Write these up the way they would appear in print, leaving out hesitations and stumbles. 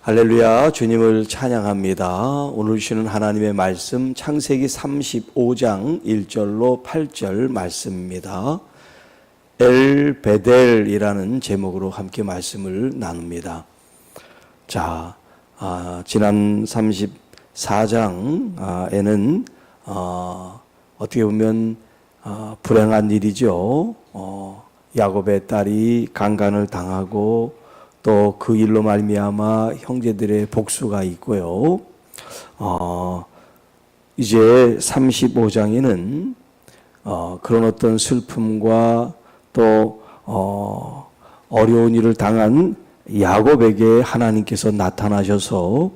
할렐루야, 주님을 찬양합니다. 오늘 주시는 하나님의 말씀 창세기 35장 1절로 8절 말씀입니다. 엘베델이라는 제목으로 함께 말씀을 나눕니다. 자, 지난 34장에는 어떻게 보면 불행한 일이죠. 야곱의 딸이 강간을 당하고 또 그 일로 말미암아 형제들의 복수가 있고요. 이제 35장에는 그런 어떤 슬픔과 또 어려운 일을 당한 야곱에게 하나님께서 나타나셔서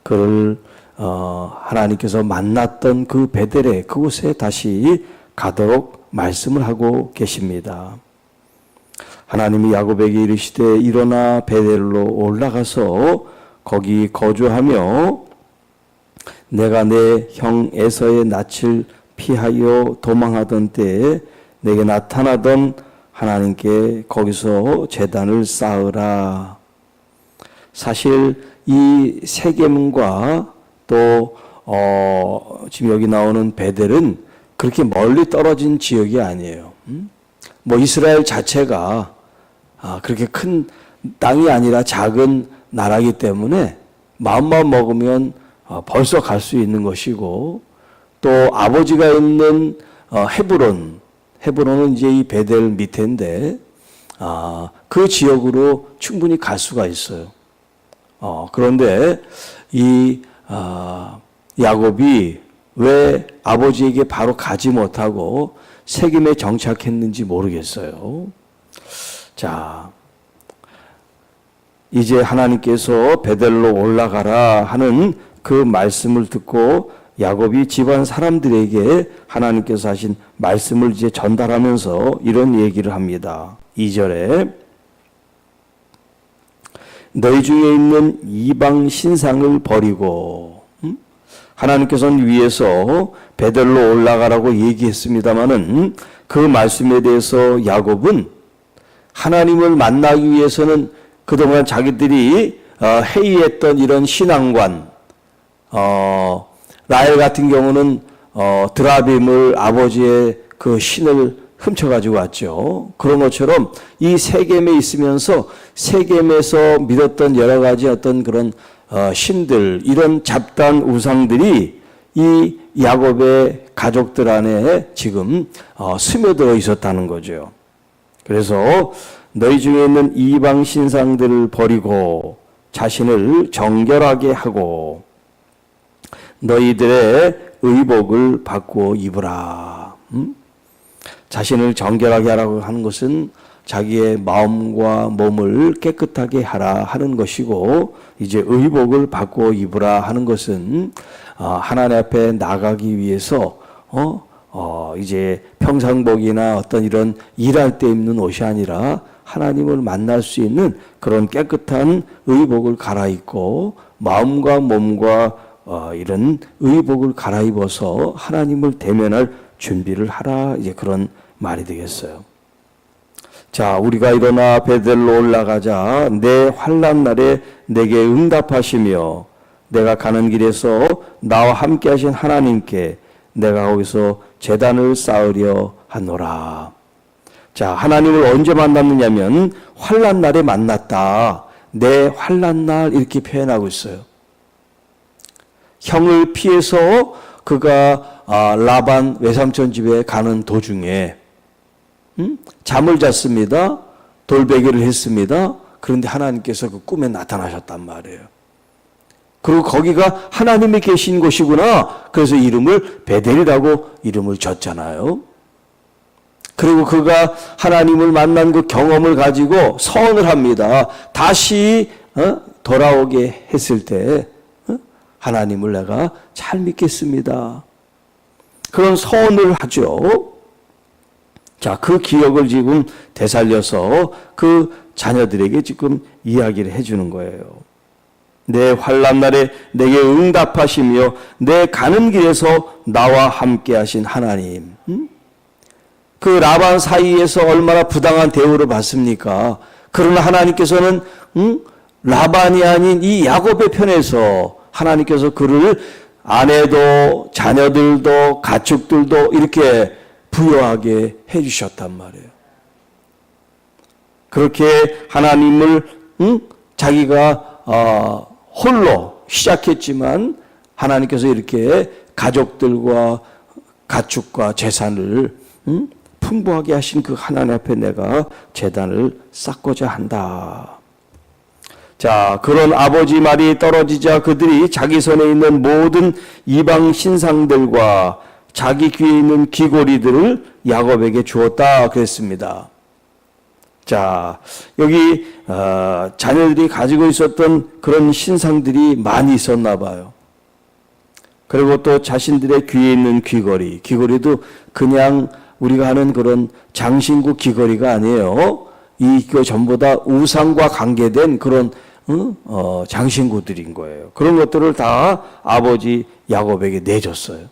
그를 하나님께서 만났던 그 베델에 그곳에 다시 가도록 말씀을 하고 계십니다. 하나님이 야곱에게 이르시되 일어나 베델로 올라가서 거기 거주하며 내가 내 형 에서의 낯을 피하여 도망하던 때에 내게 나타나던 하나님께 거기서 제단을 쌓으라. 사실 이 세겜과 또 지금 여기 나오는 베델은 그렇게 멀리 떨어진 지역이 아니에요. 뭐 이스라엘 자체가 그렇게 큰 땅이 아니라 작은 나라이기 때문에 마음만 먹으면 벌써 갈 수 있는 것이고, 또 아버지가 있는 헤브론은 이제 이 베델 밑인데 그 지역으로 충분히 갈 수가 있어요. 그런데 이 야곱이 왜 아버지에게 바로 가지 못하고 세겜에 정착했는지 모르겠어요. 자, 이제 하나님께서 베델로 올라가라 하는 그 말씀을 듣고 야곱이 집안 사람들에게 하나님께서 하신 말씀을 이제 전달하면서 이런 얘기를 합니다. 2절에 너희 중에 있는 이방 신상을 버리고, 하나님께서는 위에서 베델로 올라가라고 얘기했습니다마는 그 말씀에 대해서 야곱은 하나님을 만나기 위해서는 그동안 자기들이 회의했던 이런 신앙관, 라헬 같은 경우는 드라빔을 아버지의 그 신을 훔쳐가지고 왔죠. 그런 것처럼 이 세겜에 있으면서 세겜에서 믿었던 여러 가지 어떤 그런 신들, 이런 잡다한 우상들이 이 야곱의 가족들 안에 지금 스며들어 있었다는 거죠. 그래서 너희 중에 있는 이방 신상들을 버리고 자신을 정결하게 하고 너희들의 의복을 바꾸어 입으라. 자신을 정결하게 하라고 하는 것은 자기의 마음과 몸을 깨끗하게 하라 하는 것이고, 이제 의복을 바꾸어 입으라 하는 것은 하나님 앞에 나가기 위해서 이제 평상복이나 어떤 이런 일할 때 입는 옷이 아니라 하나님을 만날 수 있는 그런 깨끗한 의복을 갈아입고 마음과 몸과 이런 의복을 갈아입어서 하나님을 대면할 준비를 하라, 이제 그런 말이 되겠어요. 자, 우리가 일어나 베델로 올라가자. 내 환난 날에 내게 응답하시며 내가 가는 길에서 나와 함께 하신 하나님께 내가 거기서 제단을 쌓으려 하노라. 자, 하나님을 언제 만났느냐면 환난 날에 만났다. 내 환난 날, 이렇게 표현하고 있어요. 형을 피해서 그가 라반 외삼촌 집에 가는 도중에 잠을 잤습니다. 돌베개를 했습니다. 그런데 하나님께서 그 꿈에 나타나셨단 말이에요. 그리고 거기가 하나님이 계신 곳이구나. 그래서 이름을 베델이라고 이름을 줬잖아요. 그리고 그가 하나님을 만난 그 경험을 가지고 서원을 합니다. 다시 돌아오게 했을 때 하나님을 내가 잘 믿겠습니다. 그런 서원을 하죠. 자, 그 기억을 지금 되살려서 그 자녀들에게 지금 이야기를 해주는 거예요. 내 환난 날에 내게 응답하시며 내 가는 길에서 나와 함께 하신 하나님. 그 라반 사이에서 얼마나 부당한 대우를 받습니까? 그러나 하나님께서는 라반이 아닌 이 야곱의 편에서 하나님께서 그를 아내도 자녀들도 가축들도 이렇게 부여하게 해주셨단 말이에요. 그렇게 하나님을 자기가 홀로 시작했지만 하나님께서 이렇게 가족들과 가축과 재산을 풍부하게 하신 그 하나님 앞에 내가 제단을 쌓고자 한다. 자, 그런 아버지 말이 떨어지자 그들이 자기 손에 있는 모든 이방 신상들과 자기 귀에 있는 귀고리들을 야곱에게 주었다 그랬습니다. 자, 여기 자녀들이 가지고 있었던 그런 신상들이 많이 있었나 봐요. 그리고 또 자신들의 귀에 있는 귀걸이, 귀걸이도 그냥 우리가 하는 그런 장신구 귀걸이가 아니에요. 이거 전부 다 우상과 관계된 그런 장신구들인 거예요. 그런 것들을 다 아버지 야곱에게 내줬어요.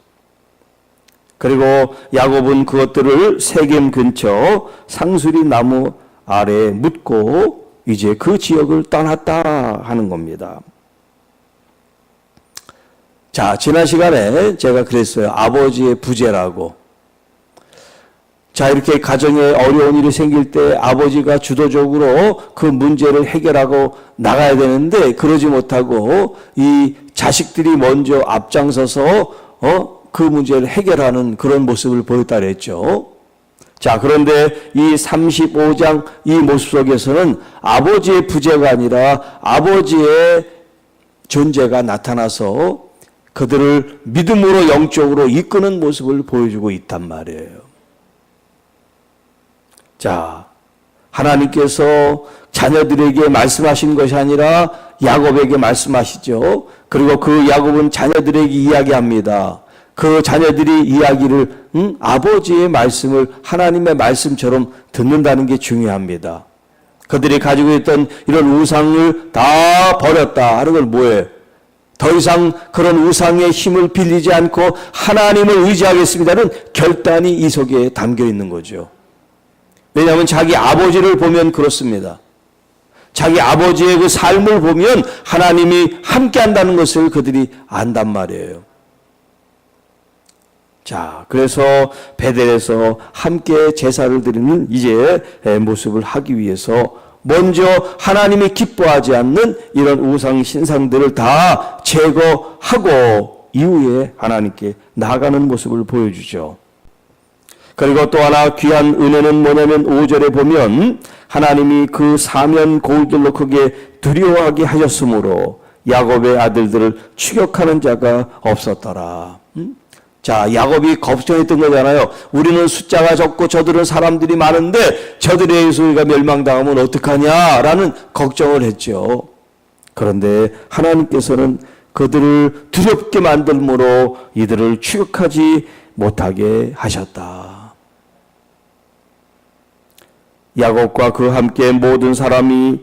그리고 야곱은 그것들을 세겜 근처 상수리 나무 아래에 묻고 이제 그 지역을 떠났다 하는 겁니다. 자, 지난 시간에 제가 그랬어요. 아버지의 부재라고. 자, 이렇게 가정에 어려운 일이 생길 때 아버지가 주도적으로 그 문제를 해결하고 나가야 되는데 그러지 못하고 이 자식들이 먼저 앞장서서 그 문제를 해결하는 그런 모습을 보였다 그랬죠. 자, 그런데 이 35장 이 모습 속에서는 아버지의 부재가 아니라 아버지의 존재가 나타나서 그들을 믿음으로 영적으로 이끄는 모습을 보여주고 있단 말이에요. 자, 하나님께서 자녀들에게 말씀하신 것이 아니라 야곱에게 말씀하시죠. 그리고 그 야곱은 자녀들에게 이야기합니다. 그 자녀들이 이야기를 아버지의 말씀을 하나님의 말씀처럼 듣는다는 게 중요합니다. 그들이 가지고 있던 이런 우상을 다 버렸다 하는 건 뭐예요? 더 이상 그런 우상의 힘을 빌리지 않고 하나님을 의지하겠습니다는 결단이 이 속에 담겨 있는 거죠. 왜냐하면 자기 아버지를 보면 그렇습니다. 자기 아버지의 그 삶을 보면 하나님이 함께 한다는 것을 그들이 안단 말이에요. 자, 그래서 베델에서 함께 제사를 드리는 이제 모습을 하기 위해서 먼저 하나님이 기뻐하지 않는 이런 우상 신상들을 다 제거하고 이후에 하나님께 나아가는 모습을 보여주죠. 그리고 또 하나 귀한 은혜는 뭐냐면 5절에 보면 하나님이 그 사면 고울들로 크게 두려워하게 하셨으므로 야곱의 아들들을 추격하는 자가 없었더라. 자, 야곱이 걱정했던 거잖아요. 우리는 숫자가 적고 저들은 사람들이 많은데 저들에 의해서 우리가 멸망당하면 어떡하냐라는 걱정을 했죠. 그런데 하나님께서는 그들을 두렵게 만들므로 이들을 추격하지 못하게 하셨다. 야곱과 그 함께 모든 사람이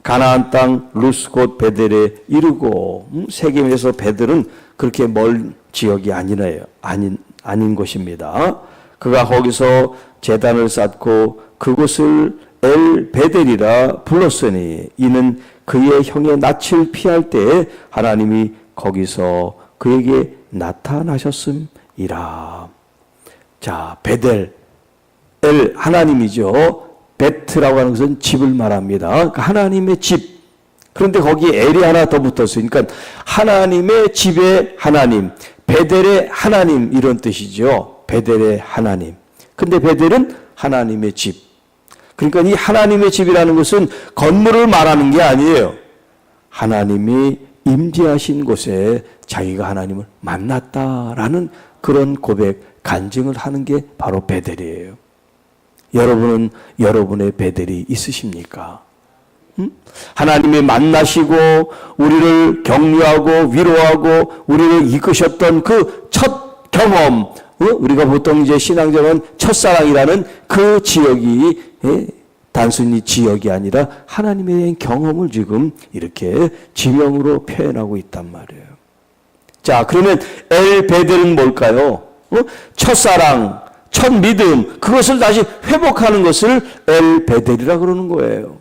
가나안 땅 루스 곧 베델에 이르고 세겜에서 베델은 그렇게 멀 지역이 아닌 곳입니다. 그가 거기서 제단을 쌓고 그곳을 엘 베델이라 불렀으니 이는 그의 형의 낯을 피할 때 하나님이 거기서 그에게 나타나셨음이라. 자, 베델 엘 하나님이죠. 베트라고 하는 것은 집을 말합니다. 그러니까 하나님의 집. 그런데 거기에 엘이 하나 더 붙었어요. 그러니까 하나님의 집의 하나님, 베델의 하나님 이런 뜻이죠. 베델의 하나님. 근데 베델은 하나님의 집. 그러니까 이 하나님의 집이라는 것은 건물을 말하는 게 아니에요. 하나님이 임재하신 곳에 자기가 하나님을 만났다라는 그런 고백, 간증을 하는 게 바로 베델이에요. 여러분은 여러분의 베델이 있으십니까? 하나님이 만나시고 우리를 격려하고 위로하고 우리를 이끄셨던 그 첫 경험, 우리가 보통 이제 신앙적인 첫사랑이라는 그 지역이 단순히 지역이 아니라 하나님에 대한 경험을 지금 이렇게 지명으로 표현하고 있단 말이에요. 자, 그러면 엘 베델은 뭘까요? 첫사랑, 첫 믿음, 그것을 다시 회복하는 것을 엘 베델이라 그러는 거예요.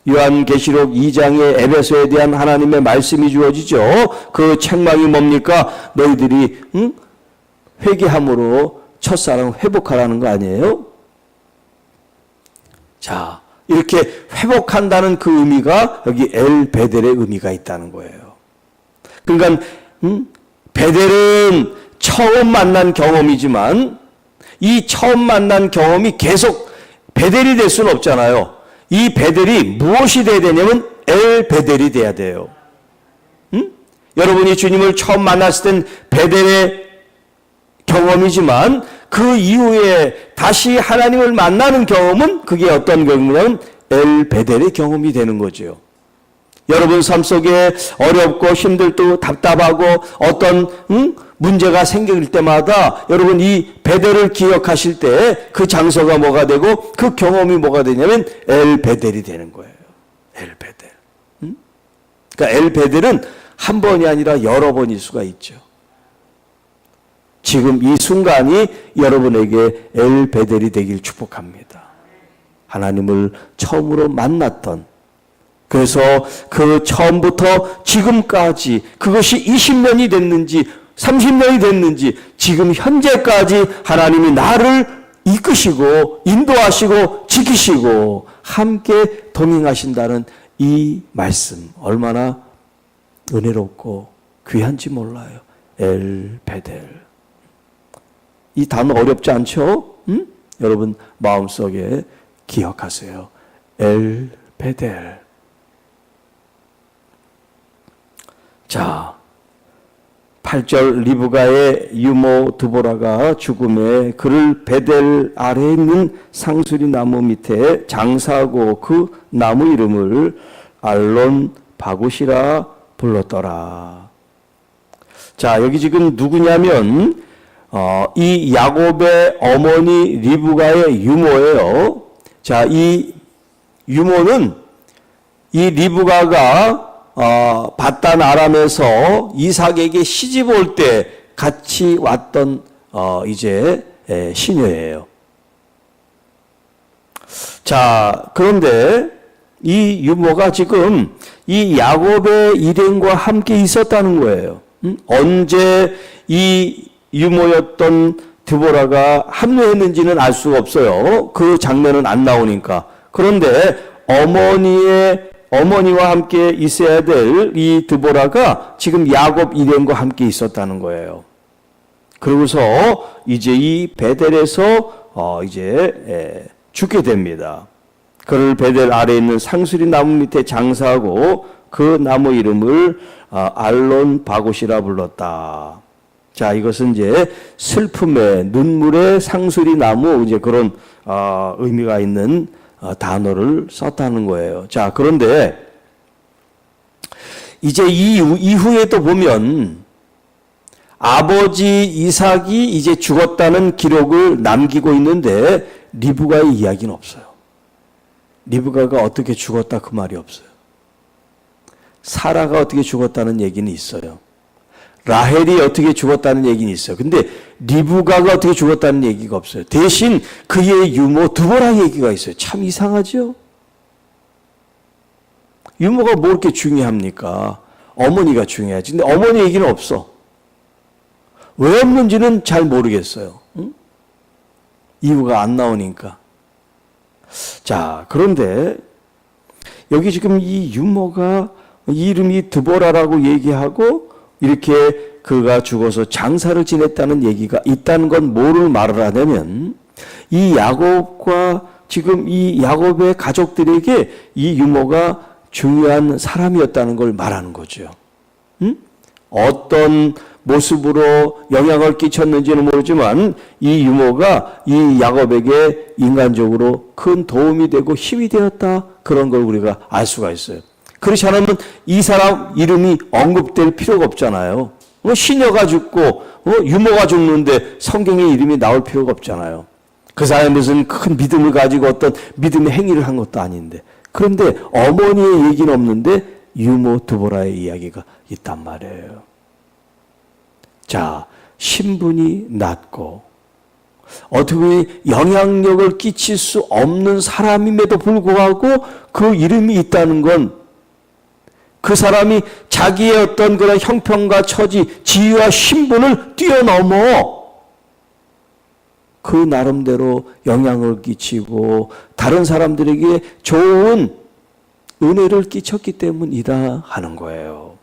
요한계시록 2장의 에베소에 대한 하나님의 말씀이 주어지죠. 그 책망이 뭡니까? 너희들이 회개함으로 첫사랑 회복하라는 거 아니에요? 자, 이렇게 회복한다는 그 의미가 여기 엘 베델의 의미가 있다는 거예요. 그러니까 베델은 처음 만난 경험이지만 이 처음 만난 경험이 계속 베델이 될 수는 없잖아요. 이 베델이 무엇이 돼야 되냐면 엘 베델이 돼야 돼요. 여러분이 주님을 처음 만났을 땐 베델의 경험이지만 그 이후에 다시 하나님을 만나는 경험은 그게 어떤 경험이냐면 엘 베델의 경험이 되는 거죠. 여러분 삶 속에 어렵고 힘들고 답답하고 어떤 문제가 생길 때마다 여러분 이 베델을 기억하실 때 그 장소가 뭐가 되고 그 경험이 뭐가 되냐면 엘 베델이 되는 거예요. 엘 베델. 그러니까 엘 베델은 한 번이 아니라 여러 번일 수가 있죠. 지금 이 순간이 여러분에게 엘 베델이 되길 축복합니다. 하나님을 처음으로 만났던, 그래서 그 처음부터 지금까지 그것이 20년이 됐는지 30년이 됐는지 지금 현재까지 하나님이 나를 이끄시고 인도하시고 지키시고 함께 동행하신다는 이 말씀 얼마나 은혜롭고 귀한지 몰라요. 엘 베델. 이 단어 어렵지 않죠? 여러분 마음속에 기억하세요. 엘 베델. 자, 8절 리브가의 유모 드보라가 죽음에 그를 베델 아래에 있는 상수리 나무 밑에 장사하고 그 나무 이름을 알론 바굿이라 불렀더라. 자, 여기 지금 누구냐면 이 야곱의 어머니 리브가의 유모예요. 자, 이 유모는 이 리브가가 바단 아람에서 이삭에게 시집 올 때 같이 왔던 이제 시녀예요. 자, 그런데 이 유모가 지금 이 야곱의 일행과 함께 있었다는 거예요. 언제 이 유모였던 드보라가 합류했는지는 알 수가 없어요. 그 장면은 안 나오니까. 그런데 어머니와 함께 있어야 될 이 드보라가 지금 야곱 일행과 함께 있었다는 거예요. 그러고서 이제 이 베델에서 이제 죽게 됩니다. 그를 베델 아래에 있는 상수리 나무 밑에 장사하고 그 나무 이름을 알론 바굿이라 불렀다. 자, 이것은 이제 슬픔의 눈물의 상수리 나무 이제 그런 의미가 있는 단어를 썼다는 거예요. 자, 그런데 이제 이후에도 보면 아버지 이삭이 이제 죽었다는 기록을 남기고 있는데 리브가의 이야기는 없어요. 리브가가 어떻게 죽었다 그 말이 없어요. 사라가 어떻게 죽었다는 얘기는 있어요. 라헬이 어떻게 죽었다는 얘기는 있어요. 근데 리브가가 어떻게 죽었다는 얘기가 없어요. 대신 그의 유모 드보라 얘기가 있어요. 참 이상하죠? 유모가 뭐 이렇게 중요합니까? 어머니가 중요하지. 근데 어머니 얘기는 없어. 왜 없는지는 잘 모르겠어요. 응? 이유가 안 나오니까. 자, 그런데 여기 지금 이 유모가 이름이 드보라라고 얘기하고 이렇게 그가 죽어서 장사를 지냈다는 얘기가 있다는 건 뭐를 말을 하냐면 이 야곱과 지금 이 야곱의 가족들에게 이 유모가 중요한 사람이었다는 걸 말하는 거죠. 어떤 모습으로 영향을 끼쳤는지는 모르지만 이 유모가 이 야곱에게 인간적으로 큰 도움이 되고 힘이 되었다. 그런 걸 우리가 알 수가 있어요. 그렇지 않으면 이 사람 이름이 언급될 필요가 없잖아요. 시녀가 죽고 유모가 죽는데 성경에 이름이 나올 필요가 없잖아요. 그 사람이 무슨 큰 믿음을 가지고 어떤 믿음의 행위를 한 것도 아닌데. 그런데 어머니의 얘기는 없는데 유모 드보라의 이야기가 있단 말이에요. 자, 신분이 낮고 어떻게 영향력을 끼칠 수 없는 사람임에도 불구하고 그 이름이 있다는 건 그 사람이 자기의 어떤 그런 형편과 처지, 지위와 신분을 뛰어넘어 그 나름대로 영향을 끼치고 다른 사람들에게 좋은 은혜를 끼쳤기 때문이다 하는 거예요.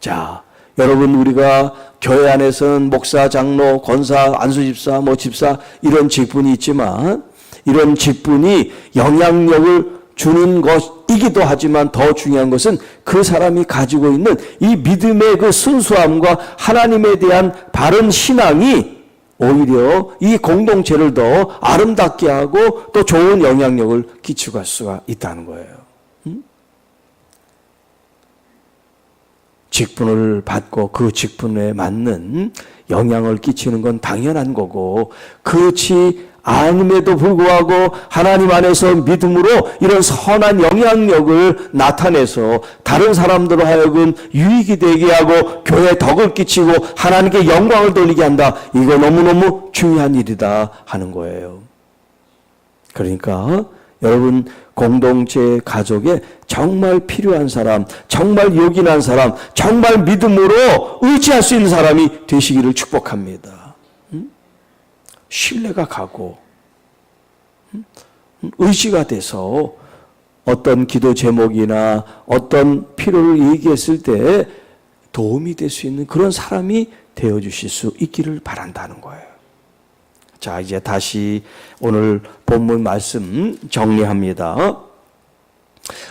자, 여러분, 우리가 교회 안에서는 목사, 장로, 권사, 안수집사, 집사 이런 직분이 있지만 이런 직분이 영향력을 주는 것이기도 하지만 더 중요한 것은 그 사람이 가지고 있는 이 믿음의 그 순수함과 하나님에 대한 바른 신앙이 오히려 이 공동체를 더 아름답게 하고 또 좋은 영향력을 끼치고 갈 수가 있다는 거예요. 직분을 받고 그 직분에 맞는 영향을 끼치는 건 당연한 거고, 그렇지 않음에도 불구하고 하나님 안에서 믿음으로 이런 선한 영향력을 나타내서 다른 사람들로 하여금 유익이 되게 하고 교회에 덕을 끼치고 하나님께 영광을 돌리게 한다. 이거 너무너무 중요한 일이다 하는 거예요. 그러니까 여러분, 공동체 가족에 정말 필요한 사람, 정말 요긴한 사람, 정말 믿음으로 의지할 수 있는 사람이 되시기를 축복합니다. 신뢰가 가고 의지가 돼서 어떤 기도 제목이나 어떤 필요를 얘기했을 때 도움이 될 수 있는 그런 사람이 되어주실 수 있기를 바란다는 거예요. 자, 이제 다시 오늘 본문 말씀 정리합니다.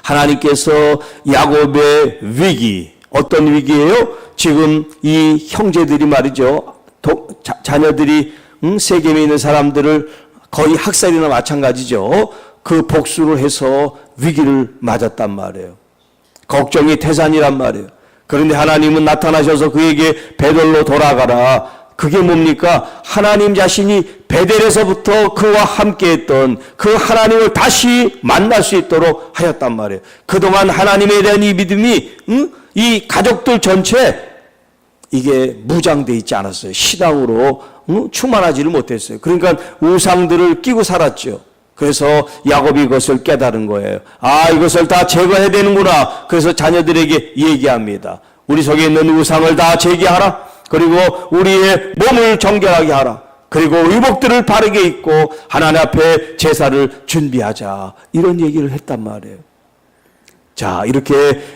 하나님께서 야곱의 위기, 어떤 위기예요? 지금 이 형제들이 말이죠, 자녀들이 세겜에 있는 사람들을 거의 학살이나 마찬가지죠. 그 복수를 해서 위기를 맞았단 말이에요. 걱정이 태산이란 말이에요. 그런데 하나님은 나타나셔서 그에게 베델로 돌아가라. 그게 뭡니까? 하나님 자신이 베델에서부터 그와 함께했던 그 하나님을 다시 만날 수 있도록 하였단 말이에요. 그동안 하나님에 대한 이 믿음이 이 가족들 전체 이게 무장되어 있지 않았어요. 신앙으로 충만하지를 못했어요. 그러니까 우상들을 끼고 살았죠. 그래서 야곱이 이것을 깨달은 거예요. 아, 이것을 다 제거해야 되는구나. 그래서 자녀들에게 얘기합니다. 우리 속에 있는 우상을 다 제거하라. 그리고 우리의 몸을 정결하게 하라. 그리고 의복들을 바르게 입고 하나님 앞에 제사를 준비하자. 이런 얘기를 했단 말이에요. 자, 이렇게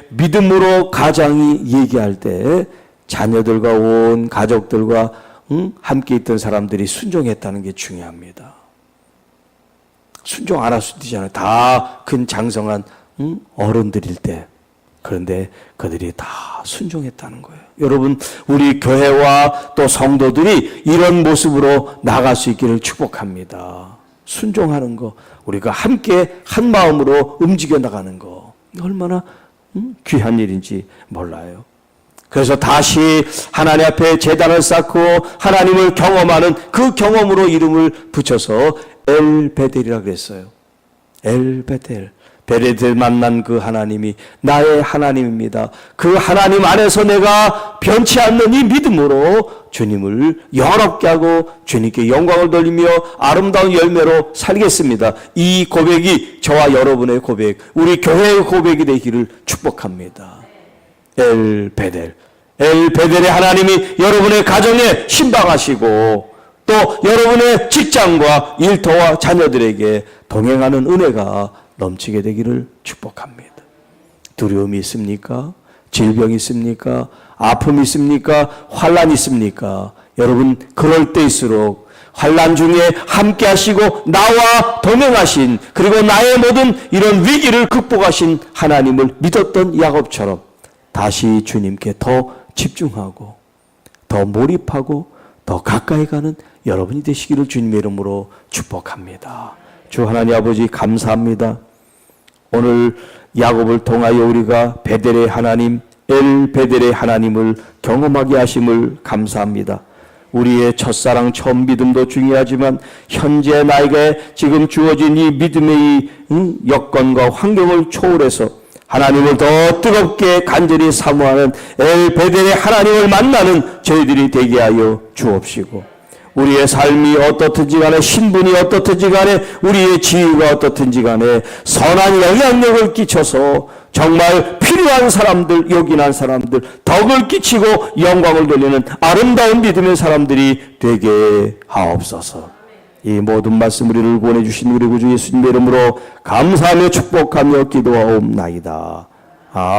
믿음으로 가장이 얘기할 때 자녀들과 온 가족들과 함께 있던 사람들이 순종했다는 게 중요합니다. 순종 안 할 수도 있잖아요. 다 큰 장성한 어른들일 때. 그런데 그들이 다 순종했다는 거예요. 여러분, 우리 교회와 또 성도들이 이런 모습으로 나갈 수 있기를 축복합니다. 순종하는 거, 우리가 함께 한 마음으로 움직여 나가는 거, 얼마나 귀한 일인지 몰라요. 그래서 다시 하나님 앞에 제단을 쌓고 하나님을 경험하는 그 경험으로 이름을 붙여서 엘베델이라고 그랬어요. 엘베델. 베델을 만난 그 하나님이 나의 하나님입니다. 그 하나님 안에서 내가 변치 않는 이 믿음으로 주님을 영화롭게 하고 주님께 영광을 돌리며 아름다운 열매로 살겠습니다. 이 고백이 저와 여러분의 고백, 우리 교회의 고백이 되기를 축복합니다. 엘베델. 엘베델의 하나님이 여러분의 가정에 신방하시고 또 여러분의 직장과 일터와 자녀들에게 동행하는 은혜가 넘치게 되기를 축복합니다. 두려움이 있습니까? 질병이 있습니까? 아픔이 있습니까? 환난이 있습니까? 여러분, 그럴 때일수록 환난 중에 함께 하시고 나와 동행하신, 그리고 나의 모든 이런 위기를 극복하신 하나님을 믿었던 야곱처럼 다시 주님께 더 집중하고 더 몰입하고 더 가까이 가는 여러분이 되시기를 주님의 이름으로 축복합니다. 주 하나님 아버지, 감사합니다. 오늘 야곱을 통하여 우리가 베델의 하나님, 엘베델의 하나님을 경험하게 하심을 감사합니다. 우리의 첫사랑 처음 믿음도 중요하지만 현재 나에게 지금 주어진 이 믿음의 이 여건과 환경을 초월해서 하나님을 더 뜨겁게 간절히 사모하는 엘베델의 하나님을 만나는 저희들이 되게 하여 주옵시고, 우리의 삶이 어떻든지 간에, 신분이 어떻든지 간에, 우리의 지위가 어떻든지 간에 선한 영향력을 끼쳐서 정말 필요한 사람들, 요긴한 사람들, 덕을 끼치고 영광을 돌리는 아름다운 믿음의 사람들이 되게 하옵소서. 이 모든 말씀 우리를 구원해 주신 우리 구주 예수님의 이름으로 감사하며 축복하며 기도하옵나이다.